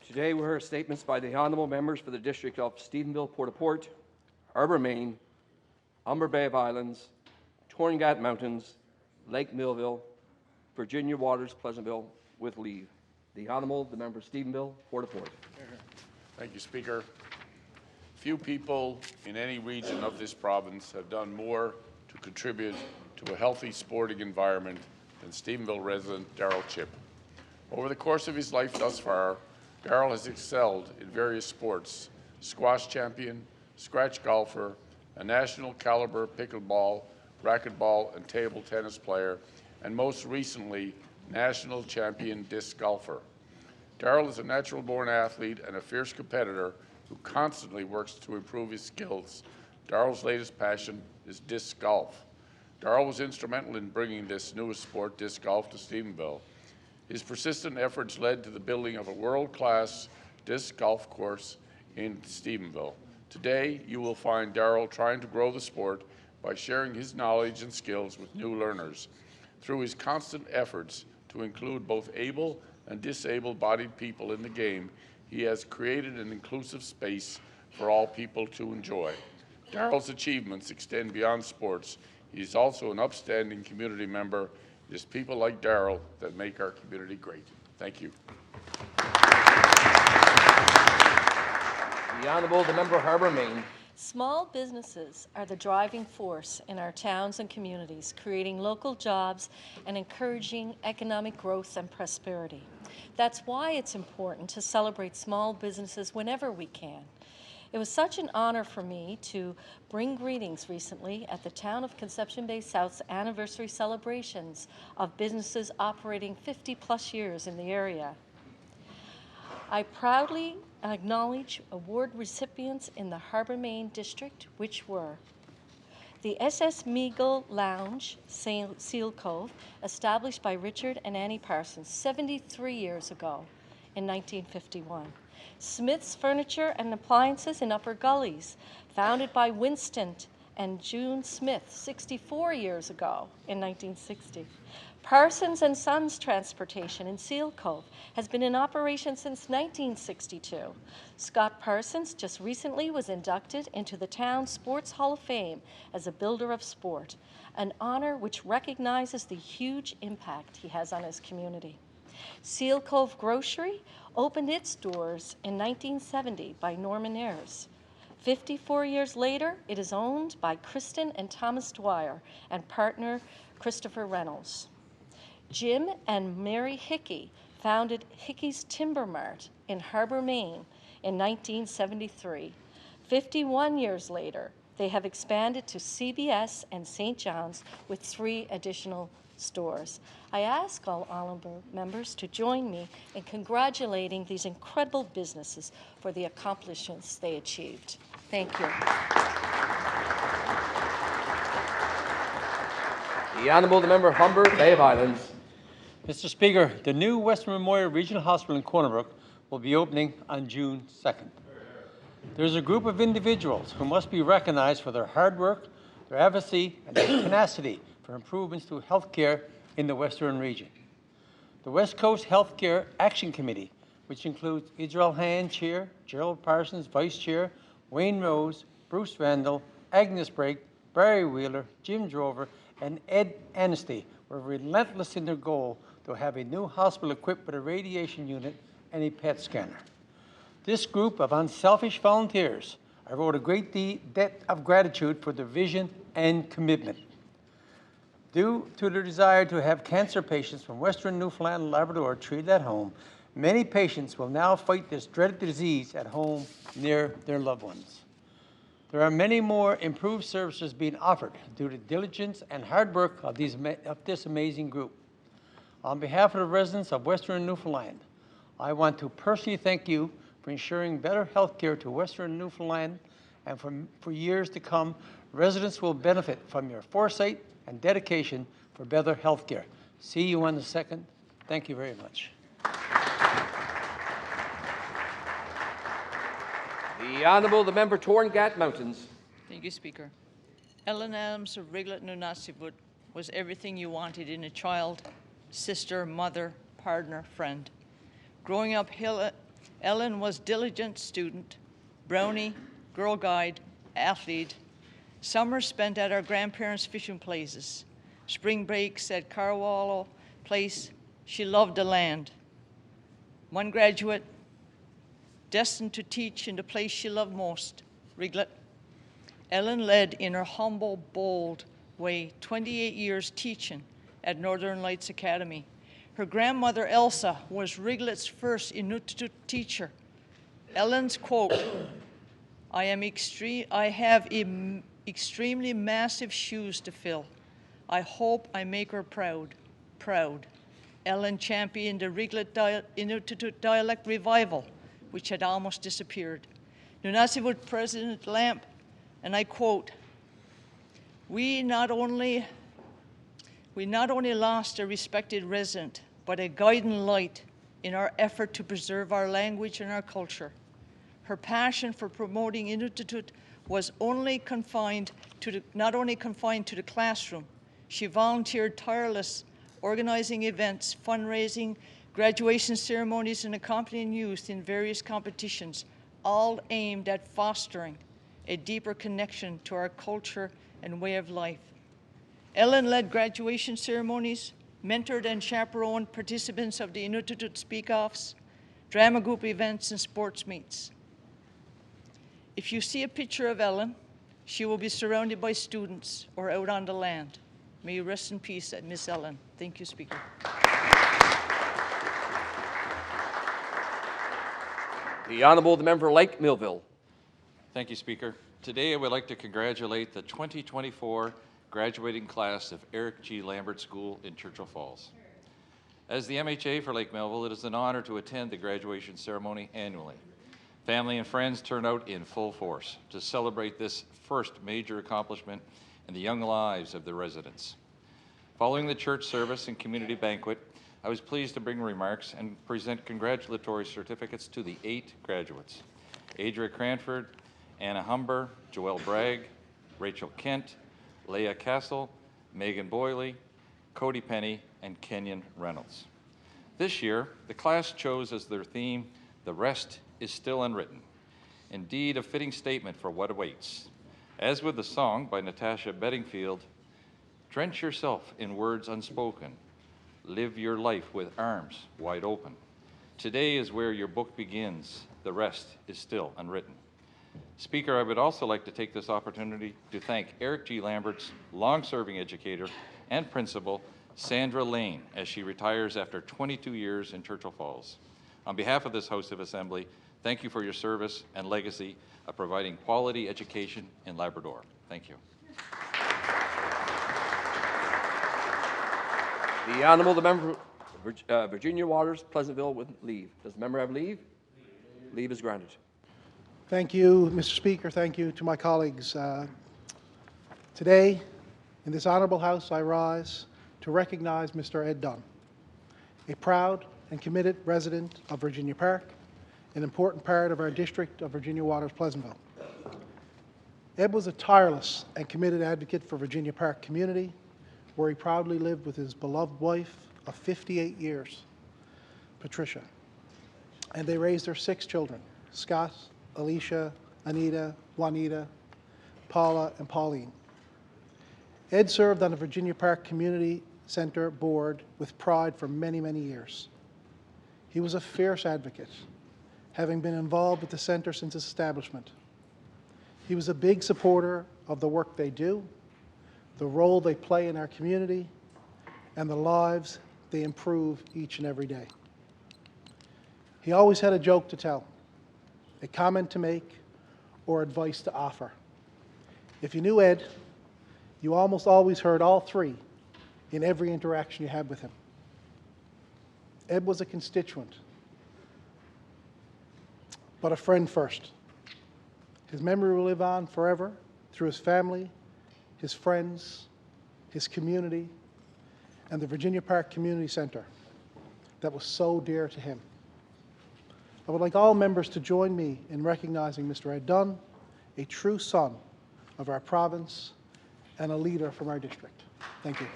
Today we heard statements by the honourable members for the District of Stephenville, Port-au-Port, Harbour Main, Humber Bay of Islands, Torngat Mountains, Lake Millville, Virginia Waters, Pleasantville, with leave. The Honourable, the member of Stephenville, Port-au-Port. Thank you, Speaker. Few people in any region of this province have done more to contribute to a healthy sporting environment than Stephenville resident Darrell Chipp. Over the course of his life thus far, Darrell has excelled in various sports: squash champion, scratch golfer, a national caliber pickleball, racquetball, and table tennis player, and most recently, national champion disc golfer. Darrell is a natural-born athlete and a fierce competitor who constantly works to improve his skills. Darrell's latest passion is disc golf. Darrell was instrumental in bringing this newest sport, disc golf, to Stephenville. His persistent efforts led to the building of a world-class disc golf course in Stephenville. Today, you will find Darrell trying to grow the sport by sharing his knowledge and skills with new learners. Through his constant efforts to include both able and disabled-bodied people in the game, he has created an inclusive space for all people to enjoy. Darrell's achievements extend beyond sports. He is also an upstanding community member. It is people like Darrell that make our community great. Thank you. The Honourable, the member of Harbour Main. Small businesses are the driving force in our towns and communities, creating local jobs and encouraging economic growth and prosperity. That's why it's important to celebrate small businesses whenever we can. It was such an honor for me to bring greetings recently at the Town of Conception Bay South's anniversary celebrations of businesses operating 50+ years in the area. I proudly acknowledge award recipients in the Harbour Main District, which were the SS Meagle Lounge, Seal Cove, established by Richard and Annie Parsons 73 years ago in 1951. Smith's Furniture and Appliances in Upper Gullies, founded by Winston and June Smith 64 years ago in 1960. Parsons and Sons Transportation in Seal Cove has been in operation since 1962. Scott Parsons just recently was inducted into the town's Sports Hall of Fame as a builder of sport, an honor which recognizes the huge impact he has on his community. Seal Cove Grocery opened its doors in 1970 by Norman Ayres. 54 years later, it is owned by Kristen and Thomas Dwyer and partner Christopher Reynolds. Jim and Mary Hickey founded Hickey's Timber Mart in Harbour Main in 1973. 51 years later, they have expanded to CBS and St. John's with 3 additional stores. I ask all honorable members to join me in congratulating these incredible businesses for the accomplishments they achieved. Thank you. The Honourable, the member of Humber Bay of Islands. Mr. Speaker, the new Western Memorial Regional Hospital in Corner Brook will be opening on June 2nd. There's a group of individuals who must be recognized for their hard work, their advocacy, and their tenacity for improvements to healthcare in the Western region. The West Coast Healthcare Action Committee, which includes Israel Hand, Chair, Gerald Parsons, Vice Chair, Wayne Rose, Bruce Randall, Agnes Brake, Barry Wheeler, Jim Drover, and Ed Anstey, were relentless in their goal to have a new hospital equipped with a radiation unit and a PET scanner. This group of unselfish volunteers, I wrote a great debt of gratitude for their vision and commitment. Due to their desire to have cancer patients from Western Newfoundland and Labrador treated at home, many patients will now fight this dreaded disease at home near their loved ones. There are many more improved services being offered due to diligence and hard work of this amazing group. On behalf of the residents of Western Newfoundland, I want to personally thank you for ensuring better health care to Western Newfoundland, and for years to come, residents will benefit from your foresight and dedication for better health care. See you on the 2nd. Thank you very much. The Honourable, the member Torngat Mountains. Thank you, Speaker. Ellen Adams of Riglet Nunasivut was everything you wanted in a child, sister, mother, partner, friend. Growing up, Ellen was diligent student, brownie, girl guide, athlete. Summers spent at our grandparents' fishing places. Spring breaks at Carwallo Place. She loved the land. One graduate, destined to teach in the place she loved most, Riglet. Ellen led in her humble, bold way 28 years teaching at Northern Lights Academy. Her grandmother, Elsa, was Riglet's first Inuktitut teacher. Ellen's quote, I have extremely massive shoes to fill. I hope I make her proud. Proud. Ellen championed the Riglet Inuktitut dialect revival, which had almost disappeared. Nunasivut President Lamp, and I quote, we not only lost a respected resident, but a guiding light in our effort to preserve our language and our culture. Her passion for promoting Inuktitut was not only confined to the classroom. She volunteered tireless, organizing events, fundraising, graduation ceremonies, and accompanying youth in various competitions, all aimed at fostering a deeper connection to our culture and way of life. Ellen led graduation ceremonies, mentored and chaperoned participants of the Inuktitut Speak-Offs, drama group events, and sports meets. If you see a picture of Ellen, she will be surrounded by students or out on the land. May you rest in peace, Miss Ellen. Thank you, Speaker. The Honourable the Member for Lake Millville. Thank you, Speaker. Today I would like to congratulate the 2024 graduating class of Eric G. Lambert School in Churchill Falls. As the MHA for Lake Millville, it is an honor to attend the graduation ceremony annually. Family and friends turn out in full force to celebrate this first major accomplishment in the young lives of the residents. Following the church service and community banquet, I was pleased to bring remarks and present congratulatory certificates to the 8 graduates: Adria Cranford, Anna Humber, Joelle Bragg, Rachel Kent, Leah Castle, Megan Boyley, Cody Penny, and Kenyon Reynolds. This year, the class chose as their theme, "The Rest is Still Unwritten." Indeed, a fitting statement for what awaits. As with the song by Natasha Bedingfield, drench yourself in words unspoken. Live your life with arms wide open. Today is where your book begins. The rest is still unwritten. Speaker, I would also like to take this opportunity to thank Eric G. Lambert's long-serving educator and principal, Sandra Lane, as she retires after 22 years in Churchill Falls. On behalf of this House of Assembly, thank you for your service and legacy of providing quality education in Labrador. Thank you. The Honourable the Member for Virginia Waters, Pleasantville with leave. Does the member have leave? Leave is granted. Thank you, Mr. Speaker. Thank you to my colleagues. Today, in this honourable House, I rise to recognize Mr. Ed Dunn, a proud and committed resident of Virginia Park, an important part of our district of Virginia Waters Pleasantville. Ed was a tireless and committed advocate for Virginia Park community, where he proudly lived with his beloved wife of 58 years, Patricia, and they raised their 6 children, Scott, Alicia, Anita, Juanita, Paula, and Pauline. Ed served on the Virginia Park Community Center board with pride for many, many years. He was a fierce advocate, having been involved with the center since its establishment. He was a big supporter of the work they do, the role they play in our community, and the lives they improve each and every day. He always had a joke to tell, a comment to make, or advice to offer. If you knew Ed, you almost always heard all 3 in every interaction you had with him. Ed was a constituent, but a friend first. His memory will live on forever through his family, his friends, his community, and the Virginia Park Community Center that was so dear to him. I would like all members to join me in recognizing Mr. Ed Dunn, a true son of our province and a leader from our district. Thank you.